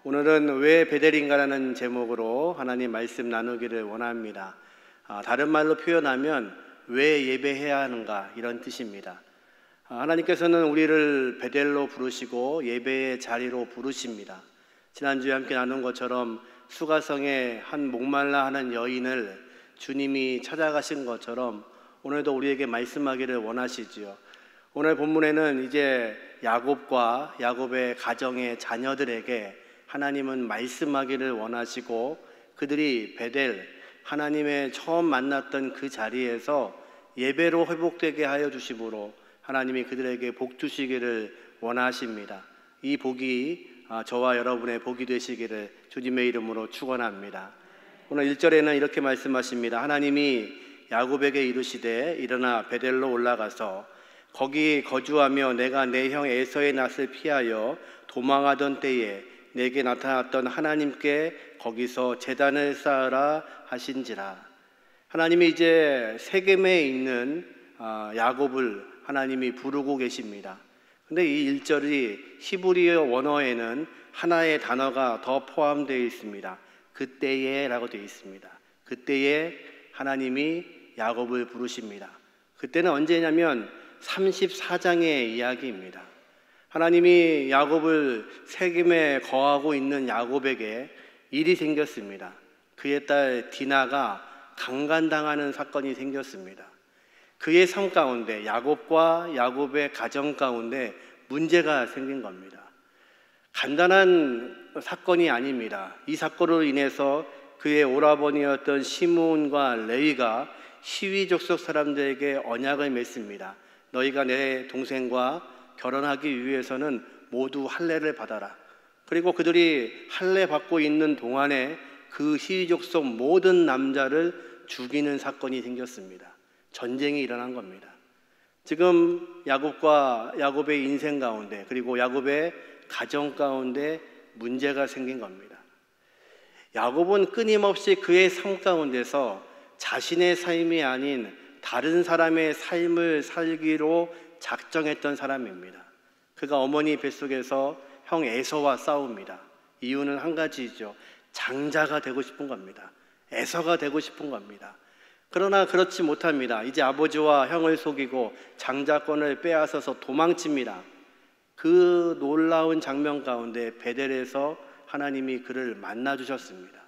오늘은 왜 베델인가라는 제목으로 하나님 말씀 나누기를 원합니다. 다른 말로 표현하면 왜 예배해야 하는가 이런 뜻입니다. 하나님께서는 우리를 베델로 부르시고 예배의 자리로 부르십니다. 지난주에 함께 나눈 것처럼 수가성의 한 목말라 하는 여인을 주님이 찾아가신 것처럼 오늘도 우리에게 말씀하기를 원하시지요. 오늘 본문에는 이제 야곱과 야곱의 가정의 자녀들에게 하나님은 말씀하기를 원하시고 그들이 베델, 하나님의 처음 만났던 그 자리에서 예배로 회복되게 하여 주심으로 하나님이 그들에게 복 주시기를 원하십니다. 이 복이 저와 여러분의 복이 되시기를 주님의 이름으로 축원합니다. 오늘 1절에는 이렇게 말씀하십니다. 하나님이 야곱에게 이르시되 일어나 베델로 올라가서 거기 거주하며 내가 내 형 에서의 낯을 피하여 도망하던 때에 내게 나타났던 하나님께 거기서 제단을 쌓으라 하신지라. 하나님이 이제 세겜에 있는 야곱을 하나님이 부르고 계십니다. 근데 이 1절이 히브리어 원어에는 하나의 단어가 더 포함되어 있습니다. 그때에 라고 되어 있습니다. 그때에 하나님이 야곱을 부르십니다. 그때는 언제냐면 34장의 이야기입니다. 하나님이 야곱을 세겜에 거하고 있는 야곱에게 일이 생겼습니다. 그의 딸 디나가 강간당하는 사건이 생겼습니다. 그의 삶 가운데 야곱과 야곱의 가정 가운데 문제가 생긴 겁니다. 간단한 사건이 아닙니다. 이 사건으로 인해서 그의 오라버니였던 시므온과 레위가 시위족속 사람들에게 언약을 맺습니다. 너희가 내 동생과 결혼하기 위해서는 모두 할례를 받아라. 그리고 그들이 할례 받고 있는 동안에 그 시위족속 모든 남자를 죽이는 사건이 생겼습니다. 전쟁이 일어난 겁니다. 지금 야곱과 야곱의 인생 가운데 그리고 야곱의 가정 가운데 문제가 생긴 겁니다. 야곱은 끊임없이 그의 삶 가운데서 자신의 삶이 아닌 다른 사람의 삶을 살기로 작정했던 사람입니다. 그가 어머니 뱃속에서 형 에서와 싸웁니다. 이유는 한 가지죠. 장자가 되고 싶은 겁니다. 에서가 되고 싶은 겁니다. 그러나 그렇지 못합니다. 이제 아버지와 형을 속이고 장자권을 빼앗아서 도망칩니다. 그 놀라운 장면 가운데 베델에서 하나님이 그를 만나 주셨습니다.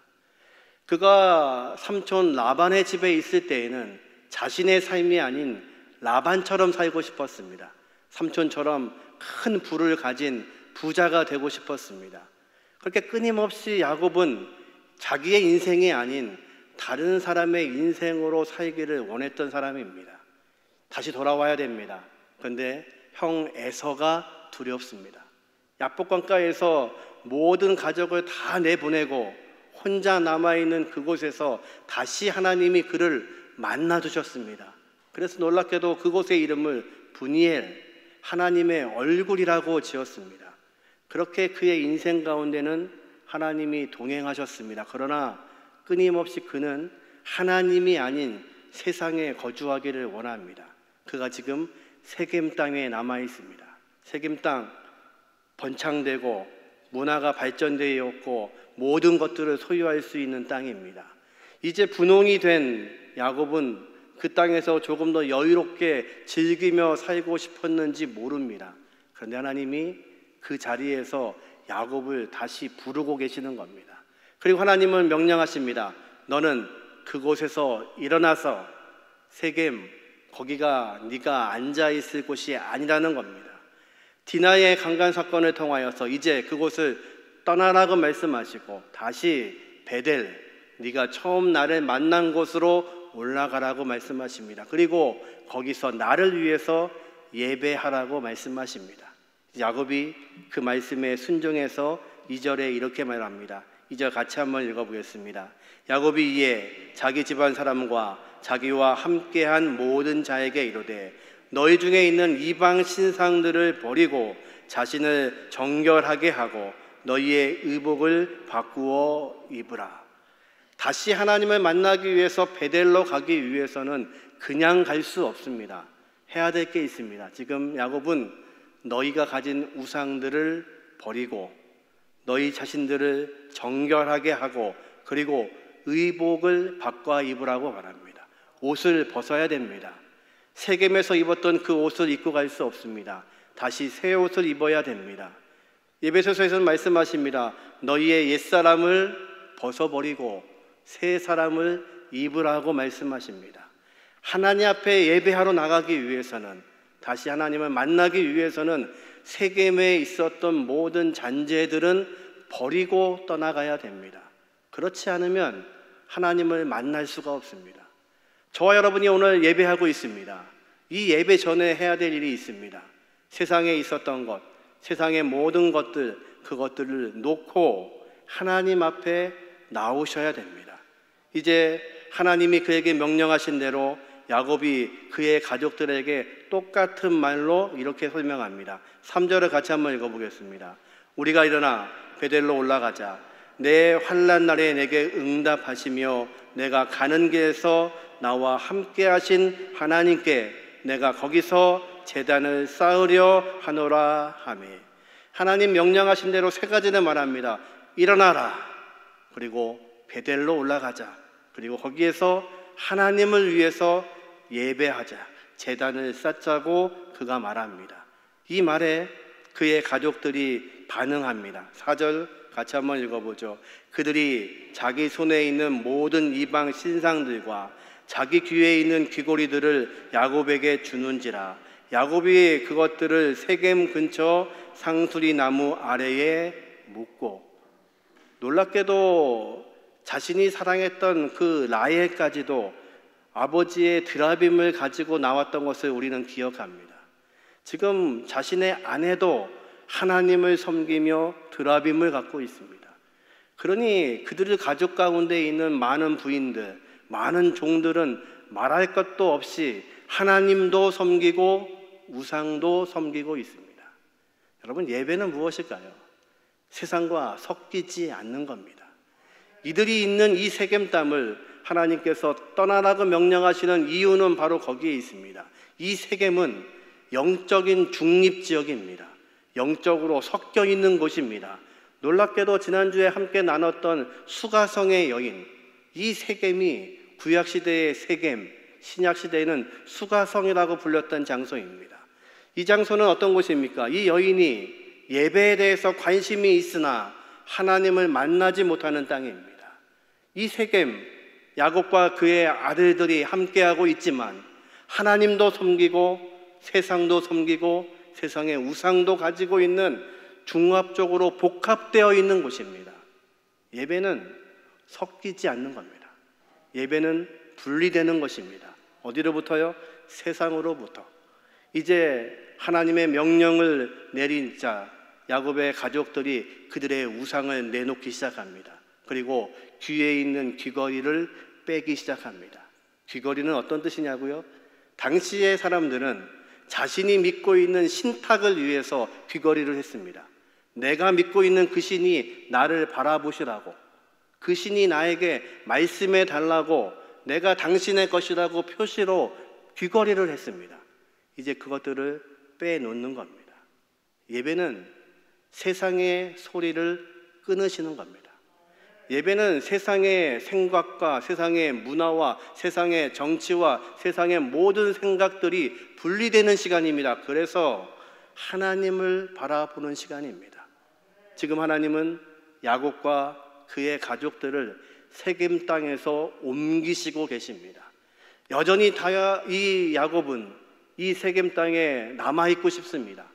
그가 삼촌 라반의 집에 있을 때에는 자신의 삶이 아닌 라반처럼 살고 싶었습니다. 삼촌처럼 큰 부를 가진 부자가 되고 싶었습니다. 그렇게 끊임없이 야곱은 자기의 인생이 아닌 다른 사람의 인생으로 살기를 원했던 사람입니다. 다시 돌아와야 됩니다. 그런데 형 에서가 두렵습니다. 야복강가에서 모든 가족을 다 내보내고 혼자 남아있는 그곳에서 다시 하나님이 그를 만나주셨습니다. 그래서 놀랍게도 그곳의 이름을 브니엘, 하나님의 얼굴이라고 지었습니다. 그렇게 그의 인생 가운데는 하나님이 동행하셨습니다. 그러나 끊임없이 그는 하나님이 아닌 세상에 거주하기를 원합니다. 그가 지금 세겜 땅에 남아 있습니다. 세겜 땅 번창되고 문화가 발전되어 있고 모든 것들을 소유할 수 있는 땅입니다. 이제 분홍이 된 야곱은 그 땅에서 조금 더 여유롭게 즐기며 살고 싶었는지 모릅니다. 그런데 하나님이 그 자리에서 야곱을 다시 부르고 계시는 겁니다. 그리고 하나님은 명령하십니다. 너는 그곳에서 일어나서 세겜, 거기가 네가 앉아있을 곳이 아니라는 겁니다. 디나의 강간 사건을 통하여서 이제 그곳을 떠나라고 말씀하시고 다시 베델, 네가 처음 나를 만난 곳으로 올라가라고 말씀하십니다. 그리고 거기서 나를 위해서 예배하라고 말씀하십니다. 야곱이 그 말씀에 순종해서 2절에 이렇게 말합니다. 2절 같이 한번 읽어보겠습니다. 야곱이 이에 자기 집안 사람과 자기와 함께한 모든 자에게 이르되 너희 중에 있는 이방 신상들을 버리고 자신을 정결하게 하고 너희의 의복을 바꾸어 입으라. 다시 하나님을 만나기 위해서 베델로 가기 위해서는 그냥 갈 수 없습니다. 해야 될 게 있습니다. 지금 야곱은 너희가 가진 우상들을 버리고 너희 자신들을 정결하게 하고 그리고 의복을 바꿔 입으라고 말합니다. 옷을 벗어야 됩니다. 세겜에서 입었던 그 옷을 입고 갈 수 없습니다. 다시 새 옷을 입어야 됩니다. 에베소서에서는 말씀하십니다. 너희의 옛사람을 벗어버리고 새 사람을 입으라고 말씀하십니다. 하나님 앞에 예배하러 나가기 위해서는, 다시 하나님을 만나기 위해서는 세겜에 있었던 모든 잔재들은 버리고 떠나가야 됩니다. 그렇지 않으면 하나님을 만날 수가 없습니다. 저와 여러분이 오늘 예배하고 있습니다. 이 예배 전에 해야 될 일이 있습니다. 세상에 있었던 것, 세상의 모든 것들, 그것들을 놓고 하나님 앞에 나오셔야 됩니다. 이제 하나님이 그에게 명령하신 대로 야곱이 그의 가족들에게 똑같은 말로 이렇게 설명합니다. 3절을 같이 한번 읽어보겠습니다. 우리가 일어나 베델로 올라가자. 내 환난 날에 내게 응답하시며 내가 가는 길에서 나와 함께 하신 하나님께 내가 거기서 제단을 쌓으려 하노라 하매. 하나님 명령하신 대로 세 가지를 말합니다. 일어나라. 그리고 베델로 올라가자. 그리고 거기에서 하나님을 위해서 예배하자. 제단을 쌓자고 그가 말합니다. 이 말에 그의 가족들이 반응합니다. 4절 같이 한번 읽어보죠. 그들이 자기 손에 있는 모든 이방 신상들과 자기 귀에 있는 귀고리들을 야곱에게 주는지라. 야곱이 그것들을 세겜 근처 상수리 나무 아래에 묻고, 놀랍게도 자신이 사랑했던 그 라헬까지도 아버지의 드라빔을 가지고 나왔던 것을 우리는 기억합니다. 지금 자신의 아내도 하나님을 섬기며 드라빔을 갖고 있습니다. 그러니 그들의 가족 가운데 있는 많은 부인들, 많은 종들은 말할 것도 없이 하나님도 섬기고 우상도 섬기고 있습니다. 여러분, 예배는 무엇일까요? 세상과 섞이지 않는 겁니다. 이들이 있는 이 세겜 땅을 하나님께서 떠나라고 명령하시는 이유는 바로 거기에 있습니다. 이 세겜은 영적인 중립지역입니다. 영적으로 섞여 있는 곳입니다. 놀랍게도 지난주에 함께 나눴던 수가성의 여인, 이 세겜이 구약시대의 세겜, 신약시대에는 수가성이라고 불렸던 장소입니다. 이 장소는 어떤 곳입니까? 이 여인이 예배에 대해서 관심이 있으나 하나님을 만나지 못하는 땅입니다. 이 세겜, 야곱과 그의 아들들이 함께하고 있지만 하나님도 섬기고 세상도 섬기고 세상의 우상도 가지고 있는 중합적으로 복합되어 있는 곳입니다. 예배는 섞이지 않는 겁니다. 예배는 분리되는 것입니다. 어디로부터요? 세상으로부터. 이제 하나님의 명령을 내린 자 야곱의 가족들이 그들의 우상을 내놓기 시작합니다. 그리고 귀에 있는 귀걸이를 빼기 시작합니다. 귀걸이는 어떤 뜻이냐고요? 당시의 사람들은 자신이 믿고 있는 신탁을 위해서 귀걸이를 했습니다. 내가 믿고 있는 그 신이 나를 바라보시라고, 그 신이 나에게 말씀해 달라고, 내가 당신의 것이라고 표시로 귀걸이를 했습니다. 이제 그것들을 빼놓는 겁니다. 예배는 세상의 소리를 끊으시는 겁니다. 예배는 세상의 생각과 세상의 문화와 세상의 정치와 세상의 모든 생각들이 분리되는 시간입니다. 그래서 하나님을 바라보는 시간입니다. 지금 하나님은 야곱과 그의 가족들을 세겜 땅에서 옮기시고 계십니다. 여전히 이 야곱은 이 세겜 땅에 남아있고 싶습니다.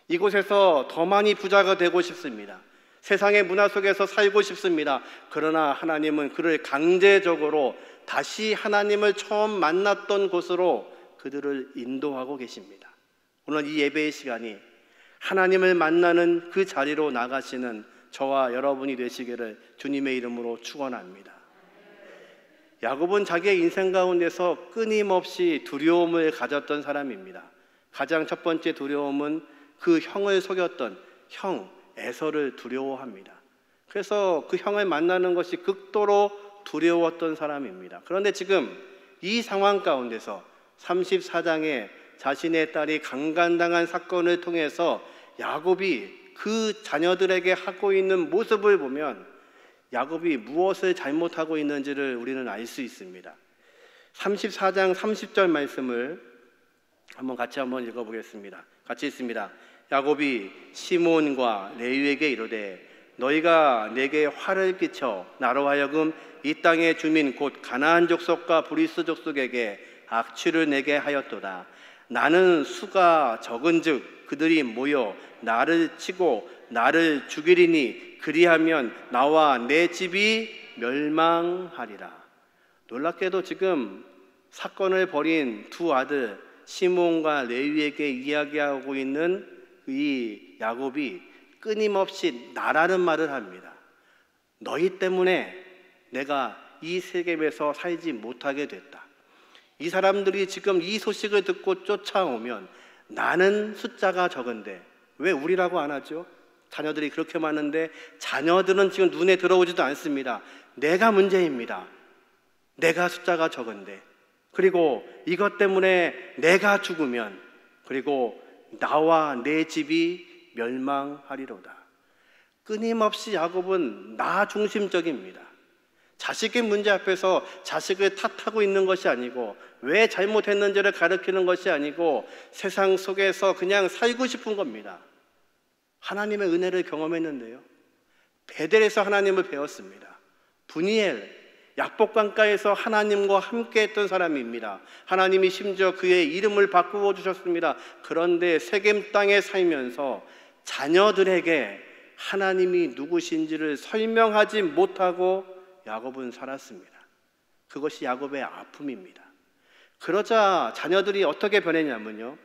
이곳에서 더 많이 부자가 되고 싶습니다. 세상의 문화 속에서 살고 싶습니다. 그러나 하나님은 그를 강제적으로 다시 하나님을 처음 만났던 곳으로 그들을 인도하고 계십니다. 오늘 이 예배의 시간이 하나님을 만나는 그 자리로 나가시는 저와 여러분이 되시기를 주님의 이름으로 축원합니다. 야곱은 자기의 인생 가운데서 끊임없이 두려움을 가졌던 사람입니다. 가장 첫 번째 두려움은 그 형을 속였던 형 에서를 두려워합니다. 그래서 그 형을 만나는 것이 극도로 두려웠던 사람입니다. 그런데 지금 이 상황 가운데서 34장에 자신의 딸이 강간당한 사건을 통해서 야곱이 그 자녀들에게 하고 있는 모습을 보면 야곱이 무엇을 잘못하고 있는지를 우리는 알 수 있습니다. 34장 30절 말씀을 같이 읽어보겠습니다. 같이 읽습니다. 야곱이 시몬과 레위에게 이르되 너희가 내게 화를 끼쳐 나로 하여금 이 땅의 주민 곧 가나안 족속과 브리스 족속에게 악취를 내게 하였도다. 나는 수가 적은즉 그들이 모여 나를 치고 나를 죽이리니 그리하면 나와 내 집이 멸망하리라. 놀랍게도 지금 사건을 벌인 두 아들 시몬과 레위에게 이야기하고 있는 이 야곱이 끊임없이 나라는 말을 합니다. 너희 때문에 내가 이 세겜에서 살지 못하게 됐다. 이 사람들이 지금 이 소식을 듣고 쫓아오면 나는 숫자가 적은데 왜 우리라고 안 하죠? 자녀들이 그렇게 많은데 자녀들은 지금 눈에 들어오지도 않습니다. 내가 문제입니다. 내가 숫자가 적은데, 그리고 이것 때문에 내가 죽으면 그리고 나와 내 집이 멸망하리로다. 끊임없이 야곱은 나 중심적입니다. 자식의 문제 앞에서 자식을 탓하고 있는 것이 아니고 왜 잘못했는지를 가르치는 것이 아니고 세상 속에서 그냥 살고 싶은 겁니다. 하나님의 은혜를 경험했는데요, 베델에서 하나님을 배웠습니다. 브니엘, 약복강가에서 하나님과 함께 했던 사람입니다. 하나님이 심지어 그의 이름을 바꾸어 주셨습니다. 그런데 세겜 땅에 살면서 자녀들에게 하나님이 누구신지를 설명하지 못하고 야곱은 살았습니다. 그것이 야곱의 아픔입니다. 그러자 자녀들이 어떻게 변했냐면요,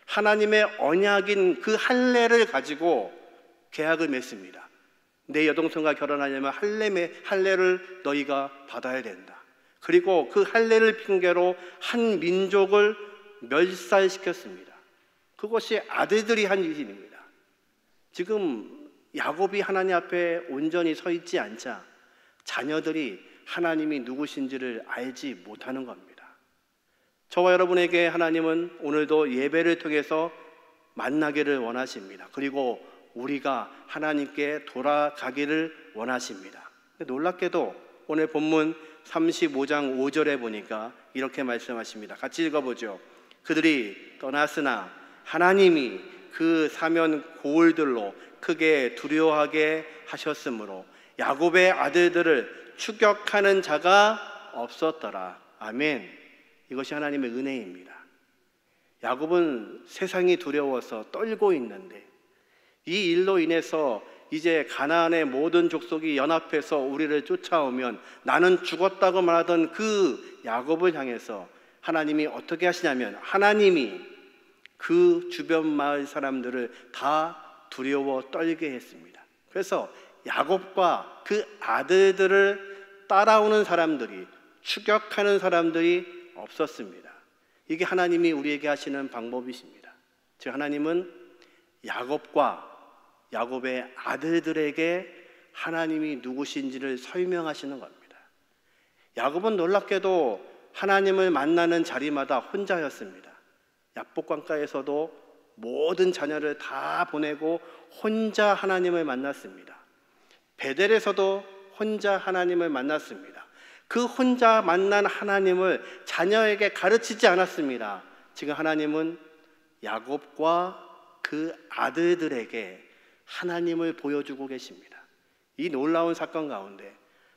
하나님의 언약인 그 할례를 가지고 계약을 맺습니다. 내 여동생과 결혼하려면 할례를 너희가 받아야 된다. 그리고 그 할례를 핑계로 한 민족을 멸살시켰습니다. 그것이 아들들이 한 일입니다. 지금 야곱이 하나님 앞에 온전히 서 있지 않자 자녀들이 하나님이 누구신지를 알지 못하는 겁니다. 저와 여러분에게 하나님은 오늘도 예배를 통해서 만나기를 원하십니다. 그리고 우리가 하나님께 돌아가기를 원하십니다. 놀랍게도 오늘 본문 35장 5절에 보니까 이렇게 말씀하십니다. 같이 읽어보죠. 그들이 떠났으나 하나님이 그 사면 고을들로 크게 두려워하게 하셨으므로 야곱의 아들들을 추격하는 자가 없었더라. 아멘. 이것이 하나님의 은혜입니다. 야곱은 세상이 두려워서 떨고 있는데 이 일로 인해서 이제 가나안의 모든 족속이 연합해서 우리를 쫓아오면 나는 죽었다고 말하던 그 야곱을 향해서 하나님이 어떻게 하시냐면 하나님이 그 주변 마을 사람들을 다 두려워 떨게 했습니다. 그래서 야곱과 그 아들들을 따라오는 사람들이, 추격하는 사람들이 없었습니다. 이게 하나님이 우리에게 하시는 방법이십니다. 즉 하나님은 야곱과 야곱의 아들들에게 하나님이 누구신지를 설명하시는 겁니다. 야곱은 놀랍게도 하나님을 만나는 자리마다 혼자였습니다. 약복강가에서도 모든 자녀를 다 보내고 혼자 하나님을 만났습니다. 베델에서도 혼자 하나님을 만났습니다. 그 혼자 만난 하나님을 자녀에게 가르치지 않았습니다. 지금 하나님은 야곱과 그 아들들에게 하나님을 보여주고 계십니다. 이 놀라운 사건 가운데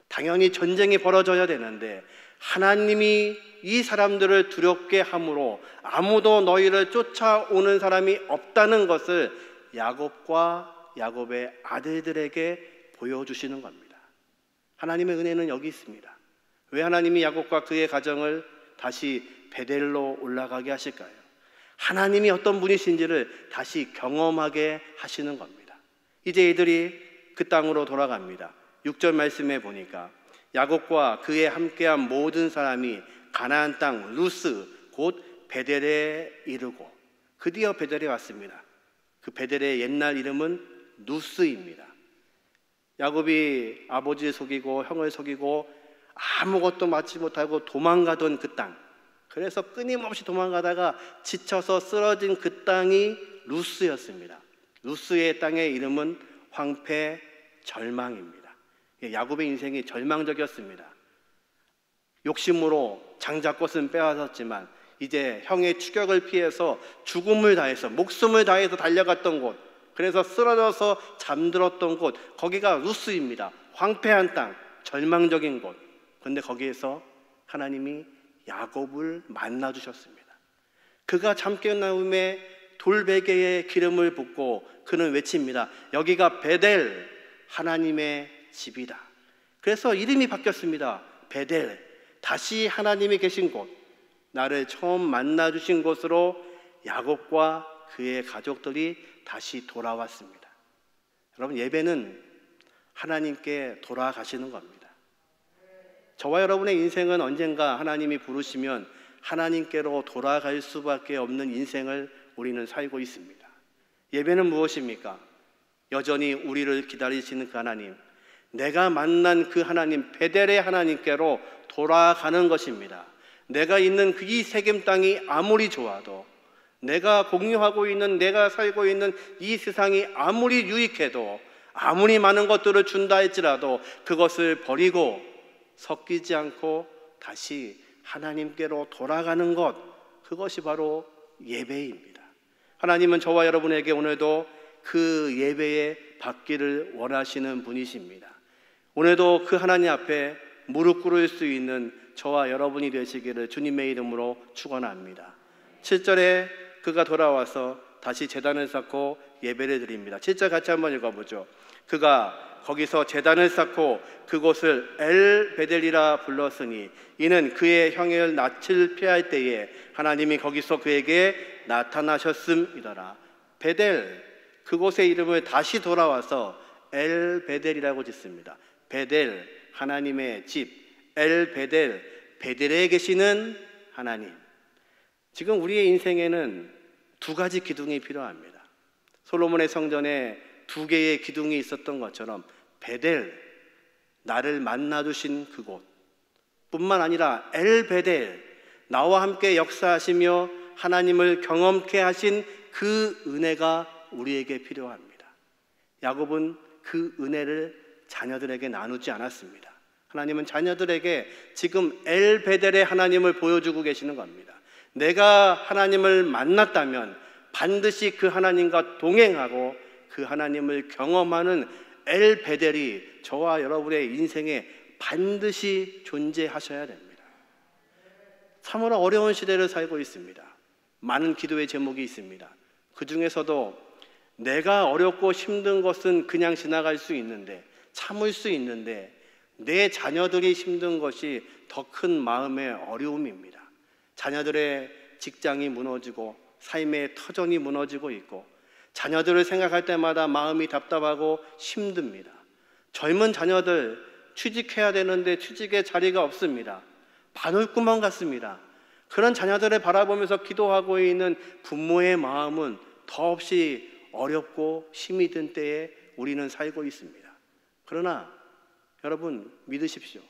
당연히 전쟁이 벌어져야 되는데 하나님이 이 사람들을 두렵게 함으로 아무도 너희를 쫓아오는 사람이 없다는 것을 야곱과 야곱의 아들들에게 보여주시는 겁니다. 하나님의 은혜는 여기 있습니다. 왜 하나님이 야곱과 그의 가정을 다시 베델로 올라가게 하실까요? 하나님이 어떤 분이신지를 다시 경험하게 하시는 겁니다. 이제 이들이 그 땅으로 돌아갑니다. 6절 말씀에 보니까 야곱과 그에 함께한 모든 사람이 가나안 땅 루스 곧 베델에 이르고, 드디어 베델에 왔습니다. 그 베델의 옛날 이름은 루스입니다. 야곱이 아버지를 속이고 형을 속이고 아무것도 맡지 못하고 도망가던 그 땅, 그래서 끊임없이 도망가다가 지쳐서 쓰러진 그 땅이 루스였습니다. 루스의 땅의 이름은 황폐 절망입니다. 야곱의 인생이 절망적이었습니다. 욕심으로 장자꽃은 빼앗았지만 이제 형의 추격을 피해서 죽음을 다해서 목숨을 다해서 달려갔던 곳, 그래서 쓰러져서 잠들었던 곳, 거기가 루스입니다. 황폐한 땅, 절망적인 곳. 그런데 거기에서 하나님이 야곱을 만나주셨습니다. 그가 잠 깨어나음에 돌베개에 기름을 붓고 그는 외칩니다. 여기가 베델, 하나님의 집이다. 그래서 이름이 바뀌었습니다. 베델, 다시 하나님이 계신 곳, 나를 처음 만나주신 곳으로 야곱과 그의 가족들이 다시 돌아왔습니다. 여러분, 예배는 하나님께 돌아가시는 겁니다. 저와 여러분의 인생은 언젠가 하나님이 부르시면 하나님께로 돌아갈 수밖에 없는 인생을 우리는 살고 있습니다. 예배는 무엇입니까? 여전히 우리를 기다리시는 그 하나님, 내가 만난 그 하나님, 베델의 하나님께로 돌아가는 것입니다. 내가 있는 그 이 세겜 땅이 아무리 좋아도, 내가 공유하고 있는, 내가 살고 있는 이 세상이 아무리 유익해도, 아무리 많은 것들을 준다 할지라도 그것을 버리고 섞이지 않고 다시 하나님께로 돌아가는 것, 그것이 바로 예배입니다. 하나님은 저와 여러분에게 오늘도 그 예배에 받기를 원하시는 분이십니다. 오늘도 그 하나님 앞에 무릎 꿇을 수 있는 저와 여러분이 되시기를 주님의 이름으로 축원합니다. 7절에 그가 돌아와서 다시 제단을 쌓고 예배를 드립니다. 7절 같이 한번 읽어보죠. 그가 거기서 제단을 쌓고 그곳을 엘베델이라 불렀으니 이는 그의 형을 낯을 피할 때에 하나님이 거기서 그에게 나타나셨음이더라. 베델, 그곳의 이름을 다시 돌아와서 엘베델이라고 짓습니다. 베델, 하나님의 집, 엘베델, 베델에 계시는 하나님. 지금 우리의 인생에는 두 가지 기둥이 필요합니다. 솔로몬의 성전에 두 개의 기둥이 있었던 것처럼 베델, 나를 만나주신 그곳 뿐만 아니라 엘베델, 나와 함께 역사하시며 하나님을 경험케 하신 그 은혜가 우리에게 필요합니다. 야곱은 그 은혜를 자녀들에게 나누지 않았습니다. 하나님은 자녀들에게 지금 엘베델의 하나님을 보여주고 계시는 겁니다. 내가 하나님을 만났다면 반드시 그 하나님과 동행하고 그 하나님을 경험하는 엘베델이 저와 여러분의 인생에 반드시 존재하셔야 됩니다. 참으로 어려운 시대를 살고 있습니다. 많은 기도의 제목이 있습니다. 그 중에서도 내가 어렵고 힘든 것은 그냥 지나갈 수 있는데, 참을 수 있는데, 내 자녀들이 힘든 것이 더 큰 마음의 어려움입니다. 자녀들의 직장이 무너지고 삶의 터전이 무너지고 있고, 자녀들을 생각할 때마다 마음이 답답하고 힘듭니다. 젊은 자녀들 취직해야 되는데 취직의 자리가 없습니다. 바늘구멍 같습니다. 그런 자녀들을 바라보면서 기도하고 있는 부모의 마음은 더없이 어렵고 힘이 든 때에 우리는 살고 있습니다. 그러나 여러분 믿으십시오.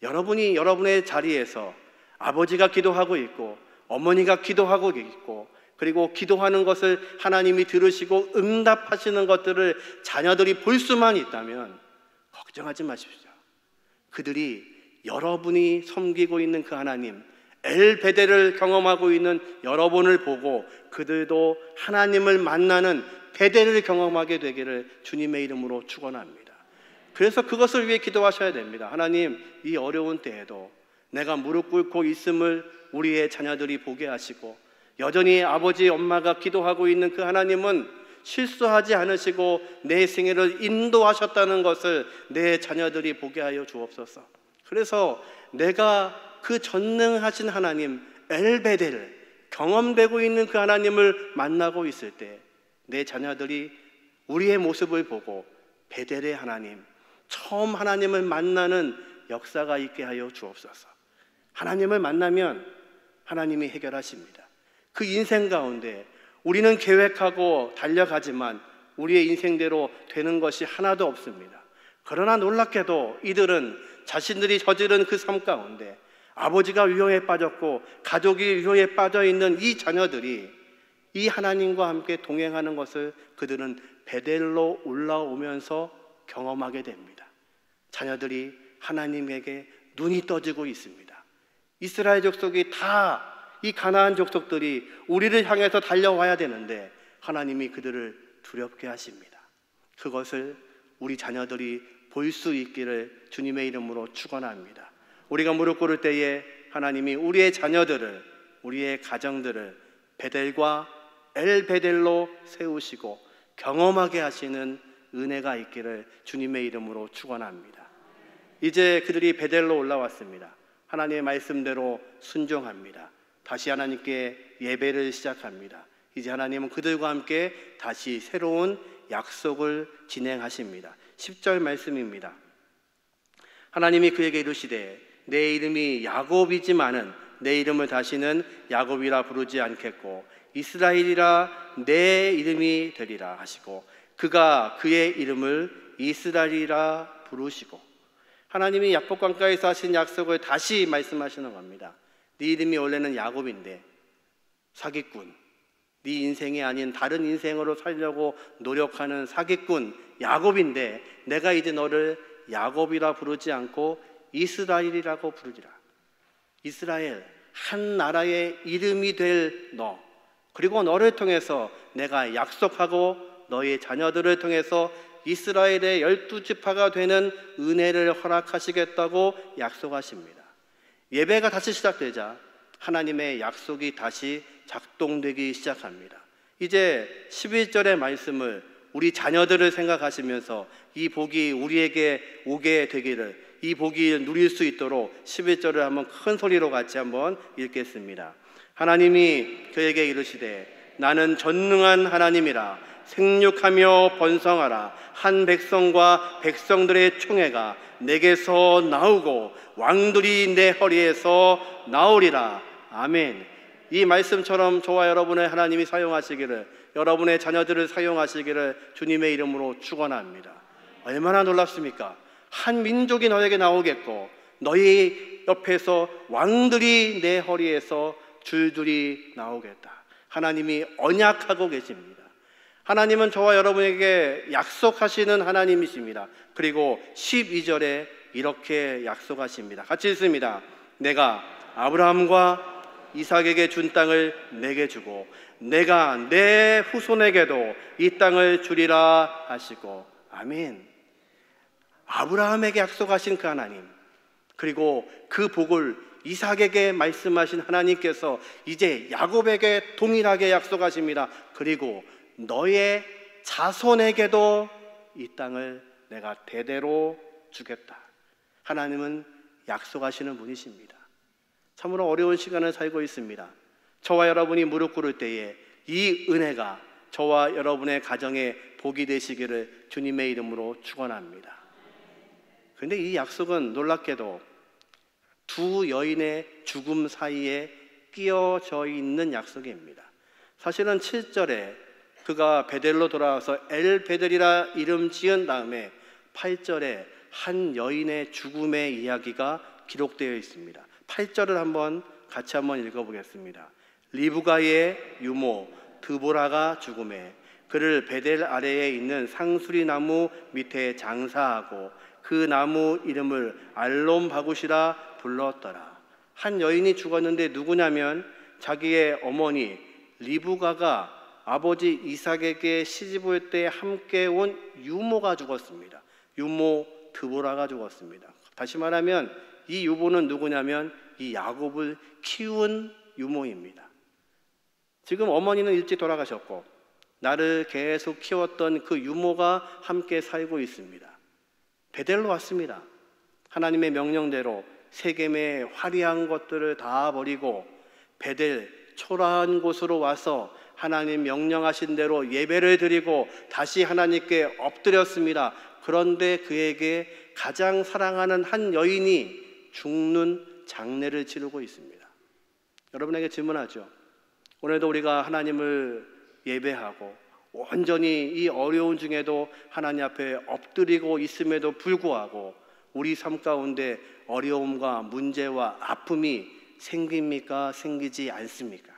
여러분이 여러분의 자리에서 아버지가 기도하고 있고 어머니가 기도하고 있고, 그리고 기도하는 것을 하나님이 들으시고 응답하시는 것들을 자녀들이 볼 수만 있다면 걱정하지 마십시오. 그들이 여러분이 섬기고 있는 그 하나님 엘베델을 경험하고 있는 여러분을 보고 그들도 하나님을 만나는 베델을 경험하게 되기를 주님의 이름으로 축원합니다. 그래서 그것을 위해 기도하셔야 됩니다. 하나님, 이 어려운 때에도 내가 무릎 꿇고 있음을 우리의 자녀들이 보게 하시고, 여전히 아버지 엄마가 기도하고 있는 그 하나님은 실수하지 않으시고 내 생애를 인도하셨다는 것을 내 자녀들이 보게 하여 주옵소서. 그래서 내가 그 전능하신 하나님 엘베델, 경험되고 있는 그 하나님을 만나고 있을 때 내 자녀들이 우리의 모습을 보고 베델의 하나님, 처음 하나님을 만나는 역사가 있게 하여 주옵소서. 하나님을 만나면 하나님이 해결하십니다. 그 인생 가운데 우리는 계획하고 달려가지만 우리의 인생대로 되는 것이 하나도 없습니다. 그러나 놀랍게도 이들은 자신들이 저지른 그 삶 가운데 아버지가 위험에 빠졌고 가족이 위험에 빠져 있는 이 자녀들이 이 하나님과 함께 동행하는 것을 그들은 베델로 올라오면서 경험하게 됩니다. 자녀들이 하나님에게 눈이 떠지고 있습니다. 이스라엘 족속이 다, 이 가나안 족속들이 우리를 향해서 달려와야 되는데 하나님이 그들을 두렵게 하십니다. 그것을 우리 자녀들이 볼 수 있기를 주님의 이름으로 축원합니다. 우리가 무릎 꿇을 때에 하나님이 우리의 자녀들을, 우리의 가정들을 베델과 엘베델로 세우시고 경험하게 하시는 은혜가 있기를 주님의 이름으로 축원합니다. 이제 그들이 베델로 올라왔습니다. 하나님의 말씀대로 순종합니다. 다시 하나님께 예배를 시작합니다. 이제 하나님은 그들과 함께 다시 새로운 약속을 진행하십니다. 10절 말씀입니다. 하나님이 그에게 이르시되 내 이름이 야곱이지만은 내 이름을 다시는 야곱이라 부르지 않겠고 이스라엘이라 내 이름이 되리라 하시고 그가 그의 이름을 이스라엘이라 부르시고, 하나님이 약복강가에서 하신 약속을 다시 말씀하시는 겁니다. 네 이름이 원래는 야곱인데 사기꾼, 네 인생이 아닌 다른 인생으로 살려고 노력하는 사기꾼 야곱인데 내가 이제 너를 야곱이라 부르지 않고 이스라엘이라고 부르리라. 이스라엘, 한 나라의 이름이 될 너, 그리고 너를 통해서 내가 약속하고 너의 자녀들을 통해서 이스라엘의 12지파가 되는 은혜를 허락하시겠다고 약속하십니다. 예배가 다시 시작되자 하나님의 약속이 다시 작동되기 시작합니다. 이제 11절의 말씀을 우리 자녀들을 생각하시면서 이 복이 우리에게 오게 되기를, 이 복이 누릴 수 있도록 11절을 한번 큰 소리로 같이 한번 읽겠습니다. 하나님이 그에게 이르시되 나는 전능한 하나님이라 생육하며 번성하라. 한 백성과 백성들의 총회가 내게서 나오고 왕들이 내 허리에서 나오리라. 아멘. 이 말씀처럼 저와 여러분을 하나님이 사용하시기를, 여러분의 자녀들을 사용하시기를 주님의 이름으로 축원합니다. 얼마나 놀랍습니까? 한 민족이 너에게 나오겠고 너희 옆에서 왕들이 내 허리에서 줄줄이 나오겠다. 하나님이 언약하고 계십니다. 하나님은 저와 여러분에게 약속하시는 하나님이십니다. 그리고 12절에 이렇게 약속하십니다. 같이 읽습니다. 내가 아브라함과 이삭에게 준 땅을 내게 주고 내가 내 후손에게도 이 땅을 주리라 하시고. 아멘. 아브라함에게 약속하신 그 하나님, 그리고 그 복을 이삭에게 말씀하신 하나님께서 이제 야곱에게 동일하게 약속하십니다. 그리고 너의 자손에게도 이 땅을 내가 대대로 주겠다. 하나님은 약속하시는 분이십니다. 참으로 어려운 시간을 살고 있습니다. 저와 여러분이 무릎 꿇을 때에 이 은혜가 저와 여러분의 가정에 복이 되시기를 주님의 이름으로 축원합니다. 그런데 이 약속은 놀랍게도 두 여인의 죽음 사이에 끼어져 있는 약속입니다. 사실은 7절에 그가 베델로 돌아와서 엘베델이라 이름 지은 다음에 8절에 한 여인의 죽음의 이야기가 기록되어 있습니다. 8절을 같이 한번 읽어보겠습니다. 리브가의 유모 드보라가 죽음에 그를 베델 아래에 있는 상수리 나무 밑에 장사하고 그 나무 이름을 알론 바굿이라 불렀더라. 한 여인이 죽었는데 누구냐면 자기의 어머니 리브가가 아버지 이삭에게 시집 올 때 함께 온 유모가 죽었습니다. 유모 드보라가 죽었습니다. 다시 말하면 이 유모는 누구냐면 이 야곱을 키운 유모입니다. 지금 어머니는 일찍 돌아가셨고 나를 계속 키웠던 그 유모가 함께 살고 있습니다. 베델로 왔습니다. 하나님의 명령대로 세겜의 화려한 것들을 다 버리고 베델 초라한 곳으로 와서 하나님 명령하신 대로 예배를 드리고 다시 하나님께 엎드렸습니다. 그런데 그에게 가장 사랑하는 한 여인이 죽는 장례를 치르고 있습니다. 여러분에게 질문하죠. 오늘도 우리가 하나님을 예배하고 온전히 이 어려운 중에도 하나님 앞에 엎드리고 있음에도 불구하고 우리 삶 가운데 어려움과 문제와 아픔이 생깁니까? 생기지 않습니까?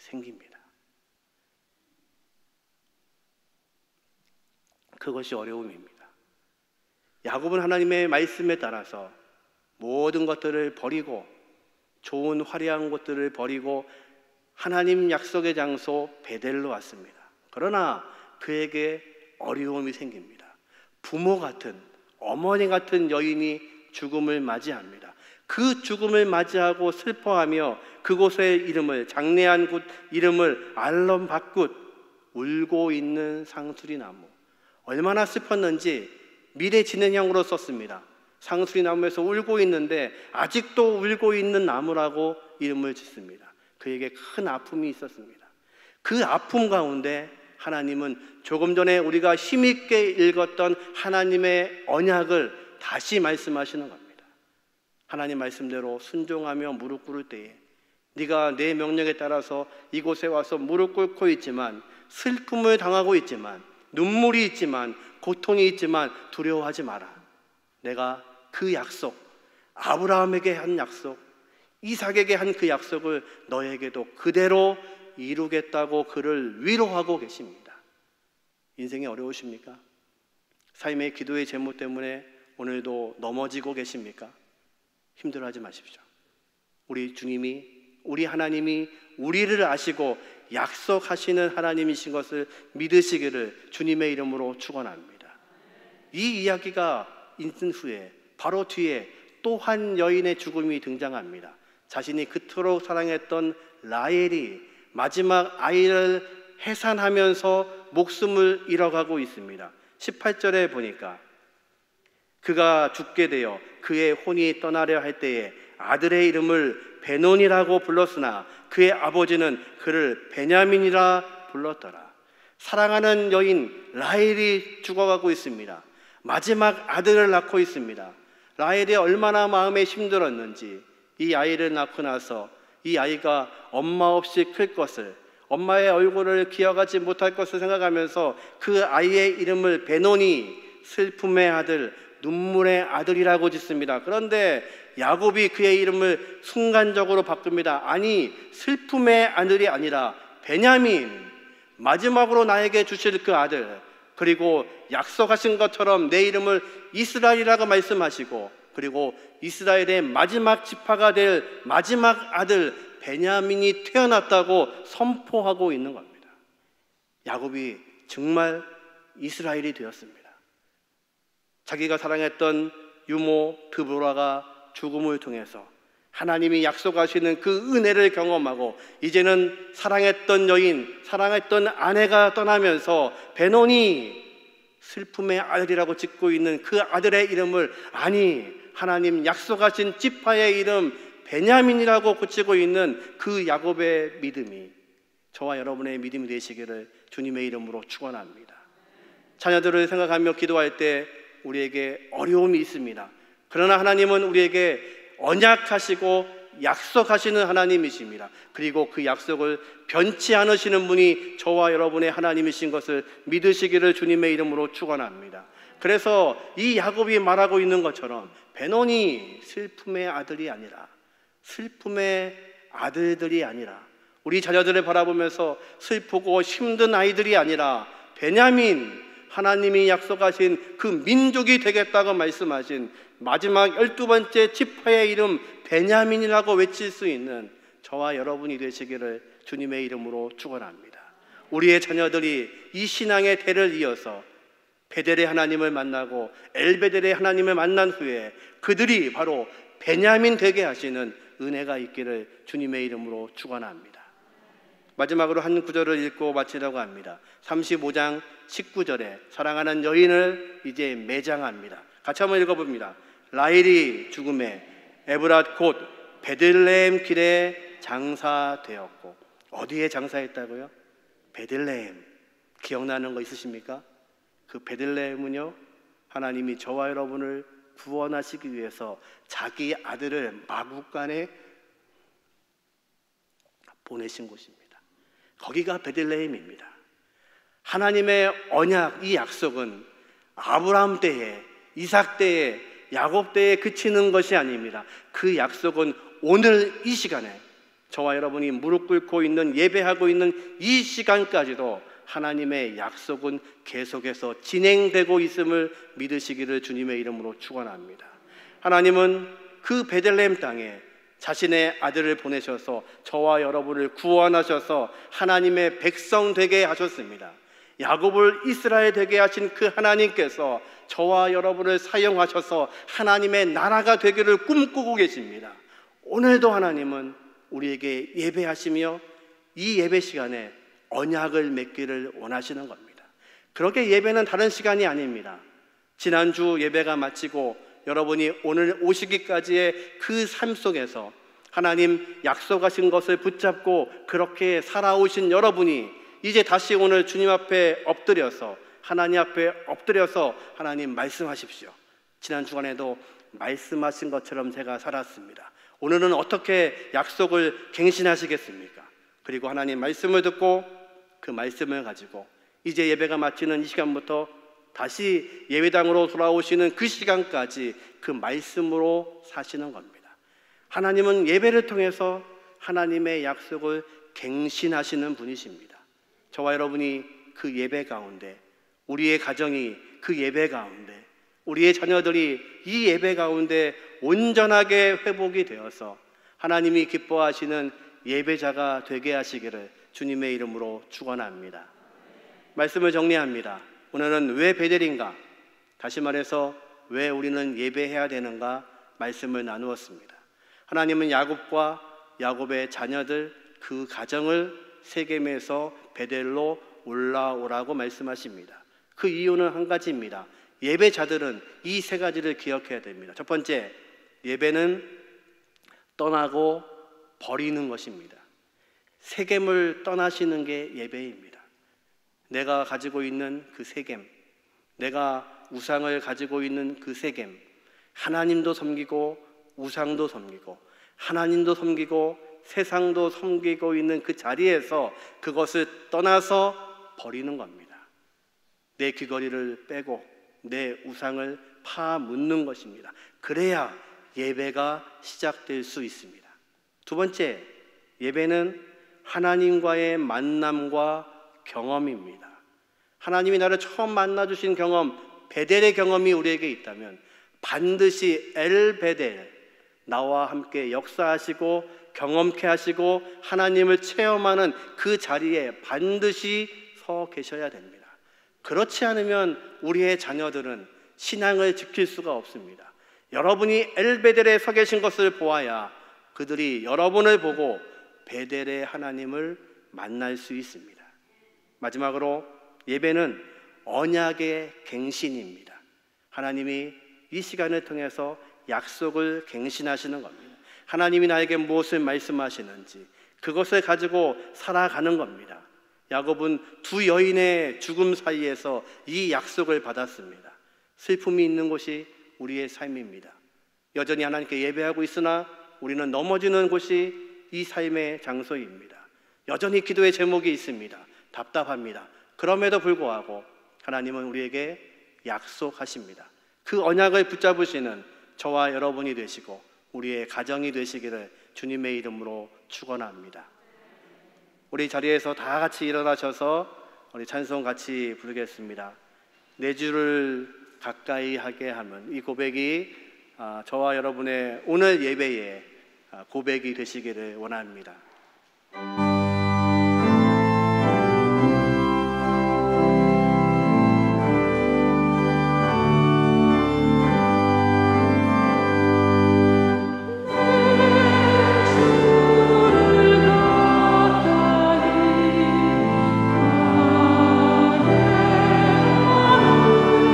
생깁니다. 그것이 어려움입니다. 야곱은 하나님의 말씀에 따라서 모든 것들을 버리고 좋은 화려한 것들을 버리고 하나님 약속의 장소 베델로 왔습니다. 그러나 그에게 어려움이 생깁니다. 부모 같은, 어머니 같은 여인이 죽음을 맞이합니다. 그 죽음을 맞이하고 슬퍼하며 그곳의 이름을, 장래한 곳 이름을 알론박굿, 울고 있는 상수리나무. 얼마나 슬펐는지 미래 진행형으로 썼습니다. 상수리나무에서 울고 있는데 아직도 울고 있는 나무라고 이름을 짓습니다. 그에게 큰 아픔이 있었습니다. 그 아픔 가운데 하나님은 조금 전에 우리가 힘있게 읽었던 하나님의 언약을 다시 말씀하시는 겁니다. 하나님 말씀대로 순종하며 무릎 꿇을 때에 네가 내 명령에 따라서 이곳에 와서 무릎 꿇고 있지만, 슬픔을 당하고 있지만, 눈물이 있지만, 고통이 있지만 두려워하지 마라. 내가 그 약속, 아브라함에게 한 약속, 이삭에게 한 그 약속을 너에게도 그대로 이루겠다고 그를 위로하고 계십니다. 인생이 어려우십니까? 삶의 기도의 제목 때문에 오늘도 넘어지고 계십니까? 힘들어하지 마십시오. 우리 주님이, 우리 하나님이 우리를 아시고 약속하시는 하나님이신 것을 믿으시기를 주님의 이름으로 축원합니다. 이 이야기가 있은 후에 바로 뒤에 또 한 여인의 죽음이 등장합니다. 자신이 그토록 사랑했던 라헬이 마지막 아이를 해산하면서 목숨을 잃어가고 있습니다. 18절에 보니까 그가 죽게 되어 그의 혼이 떠나려 할 때에 아들의 이름을 베논이라고 불렀으나 그의 아버지는 그를 베냐민이라 불렀더라. 사랑하는 여인 라헬이 죽어가고 있습니다. 마지막 아들을 낳고 있습니다. 라헬이 얼마나 마음에 힘들었는지, 이 아이를 낳고 나서 이 아이가 엄마 없이 클 것을, 엄마의 얼굴을 기억하지 못할 것을 생각하면서 그 아이의 이름을 베논이, 슬픔의 아들, 눈물의 아들이라고 짓습니다. 그런데 야곱이 그의 이름을 순간적으로 바꿉니다. 아니, 슬픔의 아들이 아니라 베냐민, 마지막으로 나에게 주실 그 아들, 그리고 약속하신 것처럼 내 이름을 이스라엘이라고 말씀하시고, 그리고 이스라엘의 마지막 지파가 될 마지막 아들 베냐민이 태어났다고 선포하고 있는 겁니다. 야곱이 정말 이스라엘이 되었습니다. 자기가 사랑했던 유모 드보라가 죽음을 통해서 하나님이 약속하시는 그 은혜를 경험하고, 이제는 사랑했던 여인, 사랑했던 아내가 떠나면서 베논이 슬픔의 아들이라고 짓고 있는 그 아들의 이름을, 아니 하나님 약속하신 지파의 이름 베냐민이라고 고치고 있는 그 야곱의 믿음이 저와 여러분의 믿음이 되시기를 주님의 이름으로 축원합니다. 자녀들을 생각하며 기도할 때 우리에게 어려움이 있습니다. 그러나 하나님은 우리에게 언약하시고 약속하시는 하나님이십니다. 그리고 그 약속을 변치 않으시는 분이 저와 여러분의 하나님이신 것을 믿으시기를 주님의 이름으로 축원합니다. 그래서 이 야곱이 말하고 있는 것처럼 베논이 슬픔의 아들이 아니라, 슬픔의 아들들이 아니라, 우리 자녀들을 바라보면서 슬프고 힘든 아이들이 아니라 베냐민, 하나님이 약속하신 그 민족이 되겠다고 말씀하신 마지막 12번째 지파의 이름 베냐민이라고 외칠 수 있는 저와 여러분이 되시기를 주님의 이름으로 축원합니다. 우리의 자녀들이 이 신앙의 대를 이어서 베델의 하나님을 만나고 엘베델의 하나님을 만난 후에 그들이 바로 베냐민 되게 하시는 은혜가 있기를 주님의 이름으로 축원합니다. 마지막으로 한 구절을 읽고 마치려고 합니다. 35장 19절에 사랑하는 여인을 이제 매장합니다. 같이 한번 읽어봅니다. 라헬이 죽음에 에브랏 곧 베들레헴 길에 장사되었고. 어디에 장사했다고요? 베들레헴. 기억나는 거 있으십니까? 그 베들레헴은요, 하나님이 저와 여러분을 구원하시기 위해서 자기 아들을 마구간에 보내신 곳입니다. 거기가 베들레헴입니다. 하나님의 언약, 이 약속은 아브라함 때에, 이삭 때에, 야곱 때에 그치는 것이 아닙니다. 그 약속은 오늘 이 시간에 저와 여러분이 무릎 꿇고 있는, 예배하고 있는 이 시간까지도 하나님의 약속은 계속해서 진행되고 있음을 믿으시기를 주님의 이름으로 축원합니다. 하나님은 그 베들레헴 땅에 자신의 아들을 보내셔서 저와 여러분을 구원하셔서 하나님의 백성 되게 하셨습니다. 야곱을 이스라엘 되게 하신 그 하나님께서 저와 여러분을 사용하셔서 하나님의 나라가 되기를 꿈꾸고 계십니다. 오늘도 하나님은 우리에게 예배하시며 이 예배 시간에 언약을 맺기를 원하시는 겁니다. 그렇게 예배는 다른 시간이 아닙니다. 지난주 예배가 마치고 여러분이 오늘 오시기까지의 그 삶 속에서 하나님 약속하신 것을 붙잡고 그렇게 살아오신 여러분이 이제 다시 오늘 주님 앞에 엎드려서, 하나님 앞에 엎드려서 하나님 말씀하십시오. 지난 주간에도 말씀하신 것처럼 제가 살았습니다. 오늘은 어떻게 약속을 갱신하시겠습니까? 그리고 하나님 말씀을 듣고 그 말씀을 가지고 이제 예배가 마치는 이 시간부터 다시 예배당으로 돌아오시는 그 시간까지 그 말씀으로 사시는 겁니다. 하나님은 예배를 통해서 하나님의 약속을 갱신하시는 분이십니다. 저와 여러분이 그 예배 가운데, 우리의 가정이 그 예배 가운데, 우리의 자녀들이 이 예배 가운데 온전하게 회복이 되어서 하나님이 기뻐하시는 예배자가 되게 하시기를 주님의 이름으로 축원합니다. 말씀을 정리합니다. 오늘은 왜 베델인가? 다시 말해서 왜 우리는 예배해야 되는가? 말씀을 나누었습니다. 하나님은 야곱과 야곱의 자녀들 그 가정을 세겜에서 베델로 올라오라고 말씀하십니다. 그 이유는 한 가지입니다. 예배자들은 이 세 가지를 기억해야 됩니다. 첫 번째, 예배는 떠나고 버리는 것입니다. 세겜을 떠나시는 게 예배입니다. 내가 가지고 있는 그 세겜, 내가 우상을 가지고 있는 그 세겜, 하나님도 섬기고 우상도 섬기고 하나님도 섬기고 세상도 섬기고 있는 그 자리에서 그것을 떠나서 버리는 겁니다. 내 귀걸이를 빼고 내 우상을 파묻는 것입니다. 그래야 예배가 시작될 수 있습니다. 두 번째, 예배는 하나님과의 만남과 경험입니다. 하나님이 나를 처음 만나주신 경험, 베델의 경험이 우리에게 있다면 반드시 엘 베델, 나와 함께 역사하시고 경험케 하시고 하나님을 체험하는 그 자리에 반드시 서 계셔야 됩니다. 그렇지 않으면 우리의 자녀들은 신앙을 지킬 수가 없습니다. 여러분이 엘 베델에 서 계신 것을 보아야 그들이 여러분을 보고 베델의 하나님을 만날 수 있습니다. 마지막으로 예배는 언약의 갱신입니다. 하나님이 이 시간을 통해서 약속을 갱신하시는 겁니다. 하나님이 나에게 무엇을 말씀하시는지 그것을 가지고 살아가는 겁니다. 야곱은 두 여인의 죽음 사이에서 이 약속을 받았습니다. 슬픔이 있는 곳이 우리의 삶입니다. 여전히 하나님께 예배하고 있으나 우리는 넘어지는 곳이 이 삶의 장소입니다. 여전히 기도의 제목이 있습니다. 답답합니다. 그럼에도 불구하고 하나님은 우리에게 약속하십니다. 그 언약을 붙잡으시는 저와 여러분이 되시고 우리의 가정이 되시기를 주님의 이름으로 축원합니다. 우리 자리에서 다 같이 일어나셔서 우리 찬송 같이 부르겠습니다. 내 주를 가까이 하게 하면, 이 고백이 저와 여러분의 오늘 예배의 고백이 되시기를 원합니다.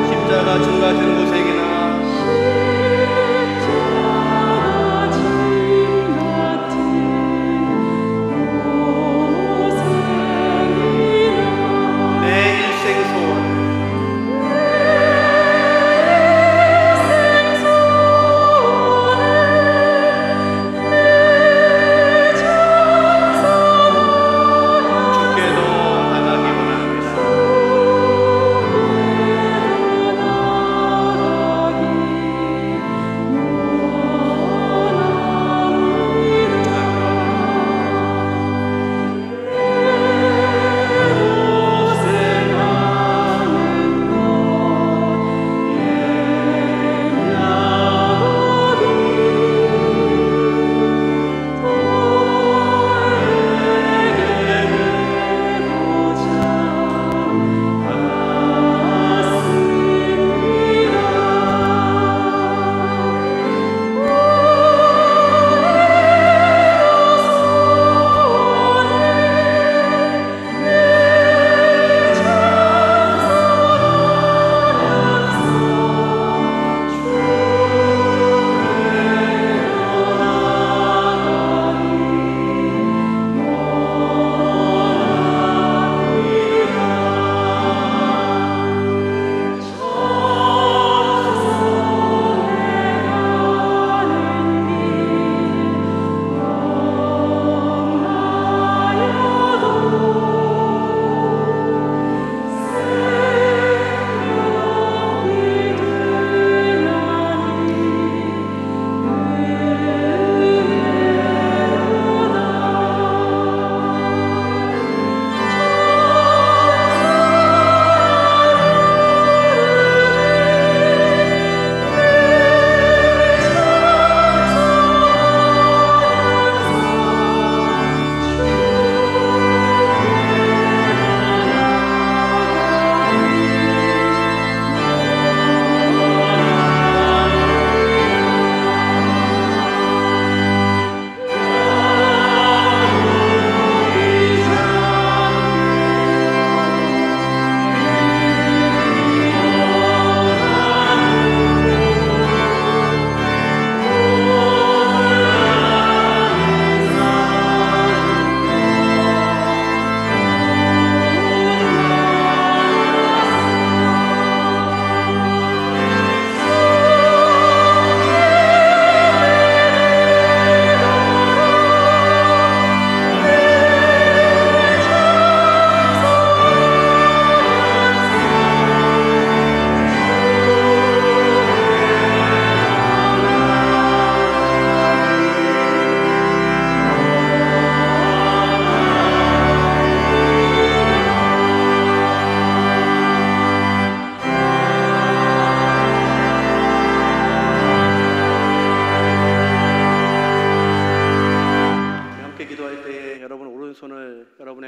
십자가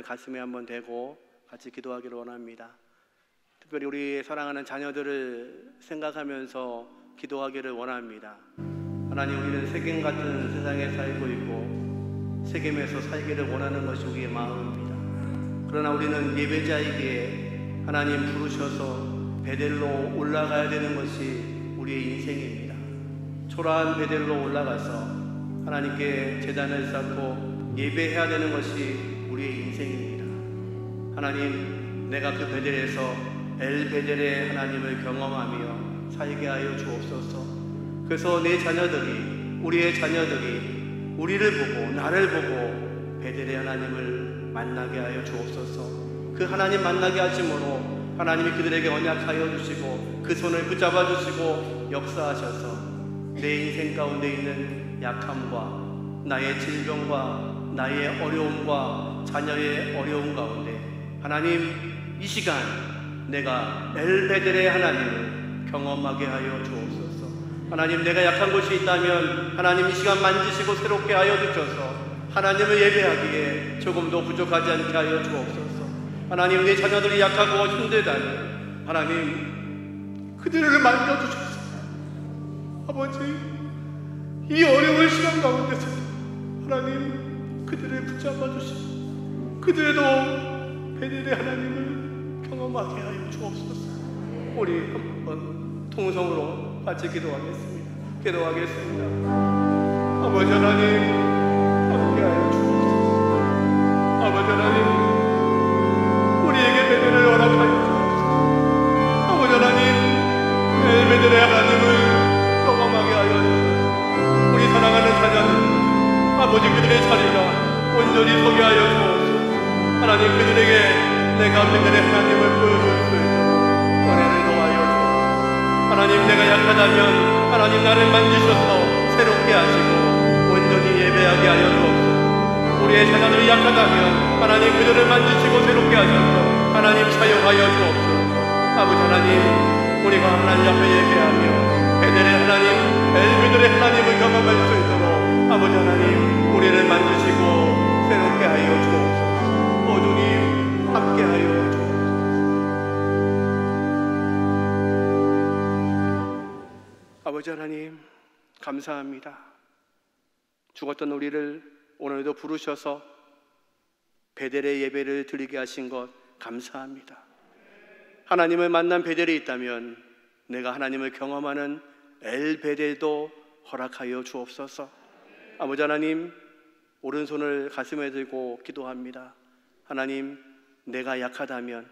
가슴에 한번 대고 같이 기도하기를 원합니다. 특별히 우리 사랑하는 자녀들을 생각하면서 기도하기를 원합니다. 하나님, 우리는 세겜 같은 세상에 살고 있고 세겜에서 살기를 원하는 것이 우리의 마음입니다. 그러나 우리는 예배자이기에 하나님 부르셔서 베델로 올라가야 되는 것이 우리의 인생입니다. 초라한 베델로 올라가서 하나님께 제단을 쌓고 예배해야 되는 것이 우리의 인생입니다. 하나님, 내가 그 베델에서 엘베델의 하나님을 경험하며 살게 하여 주옵소서. 그래서 내 자녀들이, 우리의 자녀들이 우리를 보고 나를 보고 베델의 하나님을 만나게 하여 주옵소서. 그 하나님 만나게 하심으로 하나님이 그들에게 언약하여 주시고 그 손을 붙잡아 주시고 역사하셔서 내 인생 가운데 있는 약함과 나의 질병과 나의 어려움과 자녀의 어려움 가운데 하나님, 이 시간 내가 엘베델의 하나님을 경험하게 하여 주옵소서. 하나님, 내가 약한 곳이 있다면 하나님 이 시간 만지시고 새롭게 하여 주셔서 하나님을 예배하기에 조금도 부족하지 않게 하여 주옵소서. 하나님, 내 자녀들이 약하고 힘들다면 하나님 그들을 만져주셔서 아버지, 이 어려운 시간 가운데서 하나님 그들을 붙잡아 주시고 그들도 베델의 하나님을 경험하게 하여 주옵소서. 우리 한번 통성으로 같이 기도하겠습니다. 아버지 하나님, 함께하여 주옵소서. 아버지 하나님, 우리에게 베델을 허락하여 주옵소서. 아버지 하나님, 엘베델의 하나님을 경험하게 하여 주옵소서. 우리 사랑하는 자녀들, 아버지 그들의 자리가 온전히 서게 하여 주옵소서. 하나님, 그들에게 내가 베델의 하나님을 보여줄 수 있도록 은혜를 더하여 주옵소서. 하나님, 내가 약하다면 하나님 나를 만지셔서 새롭게 하시고 온전히 예배하게 하여 주옵소서. 우리의 자녀들이 약하다면 하나님 그들을 만지시고 새롭게 하셔서 하나님 사용하여 주옵소서. 아버지 하나님, 우리가 하나님 앞에 예배하며 베델의 하나님, 엘베델의 하나님을 경험할 수 있도록 아버지 하나님 우리를 만지시고 새롭게 하여 주옵소서. 모두님 함께 하여 주옵소서. 아버지 하나님, 감사합니다. 죽었던 우리를 오늘도 부르셔서 베델의 예배를 드리게 하신 것 감사합니다. 하나님을 만난 베델이 있다면 내가 하나님을 경험하는 엘베델도 허락하여 주옵소서. 아버지 하나님, 오른손을 가슴에 들고 기도합니다. 하나님, 내가 약하다면,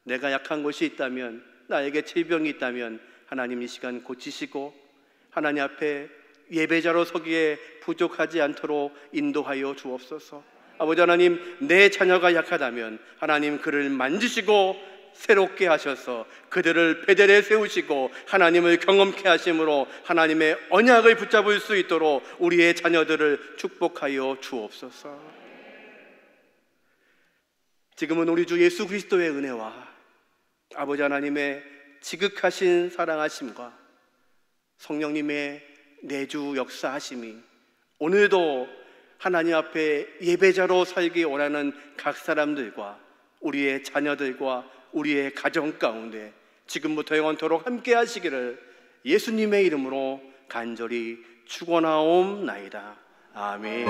내가 약한 것이 있다면, 나에게 질병이 있다면 하나님 이 시간 고치시고 하나님 앞에 예배자로 서기에 부족하지 않도록 인도하여 주옵소서. 아버지 하나님, 내 자녀가 약하다면 하나님 그를 만지시고 새롭게 하셔서 그들을 베델에 세우시고 하나님을 경험케 하심으로 하나님의 언약을 붙잡을 수 있도록 우리의 자녀들을 축복하여 주옵소서. 지금은 우리 주 예수 그리스도의 은혜와 아버지 하나님의 지극하신 사랑하심과 성령님의 내주 역사하심이 오늘도 하나님 앞에 예배자로 살기 원하는 각 사람들과 우리의 자녀들과 우리의 가정 가운데 지금부터 영원토록 함께 하시기를 예수님의 이름으로 간절히 축원하옵나이다. 아멘.